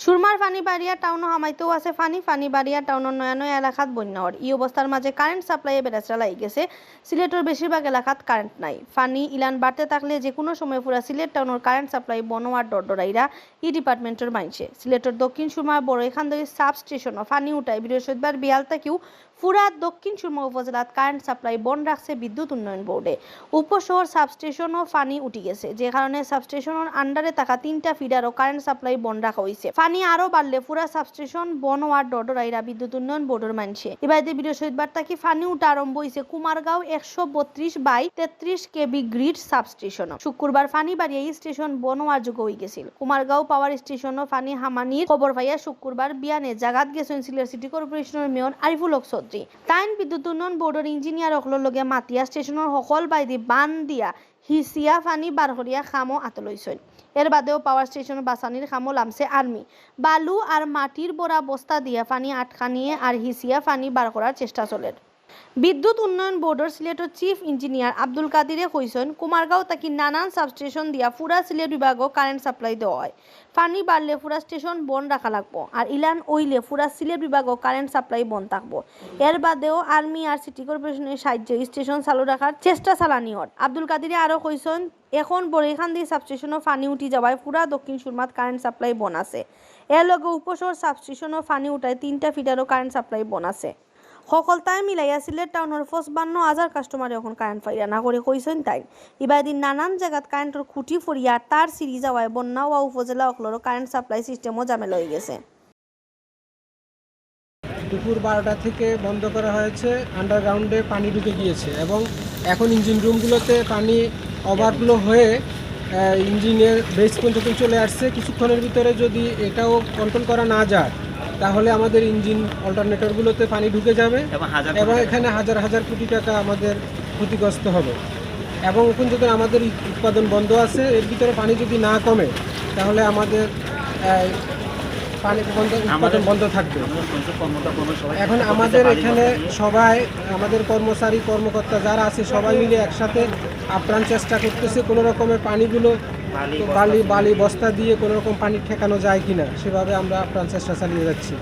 সুরমার ফানিবাড়িয়া টাউন হামাইতেও আছে ফানিবাড়িয়া টাউনের নয়া নয়া এলাকাত বন্যা হওয়ার এই অবস্থার মাঝে কারেন্ট সাপ্লাইয়ে বেড়াচড়া লাই গেছে। সিলেটের বেশিরভাগ এলাকাত কারেন্ট নাই। ফানি ইলান বাড়তে থাকলে যে কোনো সময় পুরা সিলেট টাউনের কারেন্ট সাপ্লাই বন হওয়ার ডরডরাইরা ই ডিপার্টমেন্টের মাইনছে। সিলেটের দক্ষিণ সুরমার বড়ইখানদই সাব স্টেশনও ফানি উঠায় বৃহস্পতিবার বিয়াল থেকেও পুরা দক্ষিণ সুরমা উপজেলাত কারেন্ট সাপ্লাই বন্ধ রাখছে বিদ্যুৎ উন্নয়ন বোর্ডে। উপশহর সাবস্টেশনও ফানি উঠি গেছে, যে কারণে সাবস্টেশনের আন্ডারে থাকা 3টা ফিডারও কারেন্ট সাপ্লাই বন্ধ রাখা হয়েছে। পানি আরো বাড়লে পুরা সাবস্টেশন বন হওয়ার ডরডরাইরা বিদ্যুৎ উন্নয়ন বোর্ডের মানছে। এবার বৃহস্পতিবার থেকে ফানি উঠা আরম্ভ হয়েছে কুমারগাঁও 132/33 কেবি গ্রিড সাবস্টেশন। শুক্রবার ফানি বাড়িয়া স্টেশন বন হওয়ার যোগ্য হয়ে গেছিল। কুমারগাঁও পাওয়ার স্টেশনও ফানি হামানির খবর পাইয়া শুক্রবার বিয়ানে জাগাত গেছেন সিলেট সিটি কর্পোরেশনের মেয়র আরিফুল হক চৌধুরী। তাইন বিদ্যুৎ উন্নয়ন বোর্ডের ইঞ্জিনিয়ার অকলর লগে মাতিয়া স্টেশনের সকল বাইদি বান দিয়া হিসিয়া ফানি বারহরিয়া খামও আতলৈছেন। এর বাদেও পাওয়ার স্টেশন বাসানির খামও লামছে আর্মি। বালু আর মাটির বড়া বস্তা দিয়া ফানি আটকানিয়ে আর হিসিয়া ফানি বার করার চেষ্টা চলে। বিদ্যুৎ উন্নয়ন বোর্ডের সিলেটের চিফ ইঞ্জিনিয়ার আব্দুল কাদিরে কইছেন, কুমারগাঁও তাকি নানান সাবস্টেশন দিয়া পুরা সিলেট বিভাগও কারেন্ট সাপ্লাই দেওয়া হয়। পানি বাড়লে পুরা স্টেশন বন্ধ রাখা লাগবো আর ইলান ওইলে পুরা সিলেট বিভাগও কারেন্ট সাপ্লাই বন্ধ থাকবো। এর বাদেও আর্মি আর সিটি কর্পোরেশনের সাহায্যে স্টেশন চালু রাখার চেষ্টা চালানি হয়। আব্দুল কাদিরে আরও কইছেন, এখন বড়ইখানদি সাবস্টেশনও ফানি উঠি যাওয়ায় পুরা দক্ষিণ সুরমাত কারেন্ট সাপ্লাই বন আছে। এর লগে উপশহর সাবস্টেশনও ফানি উঠায় 3টা ফিডারও কারেন্ট সাপ্লাই বন আছে। সকল তাই মিলাইয়া সিলেট টাউনের 55,000 কাস্টমারে এখন কারেন্ট পাইয়া না করে কইছেন তাই। এবার দিন নানান জায়গাত কারেন্টের খুঁটি ফরিয়া তার সিরি যাওয়ায় বন্যা ও উপজেলা অকলরও কারেন্ট সাপ্লাই সিস্টেমও জামেলা হয়ে গেছে। দুপুর 12টা থেকে বন্ধ করা হয়েছে। আন্ডারগ্রাউন্ডে পানি ঢুকে গিয়েছে এবং এখন ইঞ্জিন রুমগুলোতে পানি ওভারফ্লো হয়ে ইঞ্জিনের বেস পর্যন্ত চলে আসছে। কিছুক্ষণের ভিতরে যদি এটাও কন্ট্রোল করা না যায় তাহলে আমাদের ইঞ্জিন অল্টারনেটরগুলোতে পানি ঢুকে যাবে এবং এখানে হাজার হাজার কোটি টাকা আমাদের ক্ষতিগ্রস্ত হবে। এবং এখন যদি আমাদের উৎপাদন বন্ধ আছে, এর ভিতরে পানি যদি না কমে তাহলে আমাদের উৎপাদন বন্ধ থাকবে। এখন আমাদের এখানে সবাই, আমাদের কর্মচারী কর্মকর্তা যারা আছে সবাই মিলে একসাথে আপ্রাণ চেষ্টা করতেছে কোনো রকমের পানিগুলো বালি বস্তা দিয়ে কোনো রকম পানি ঠেকানো যায় কিনা, সেভাবে আমরা আপ্রাণ চেষ্টা চালিয়ে যাচ্ছি।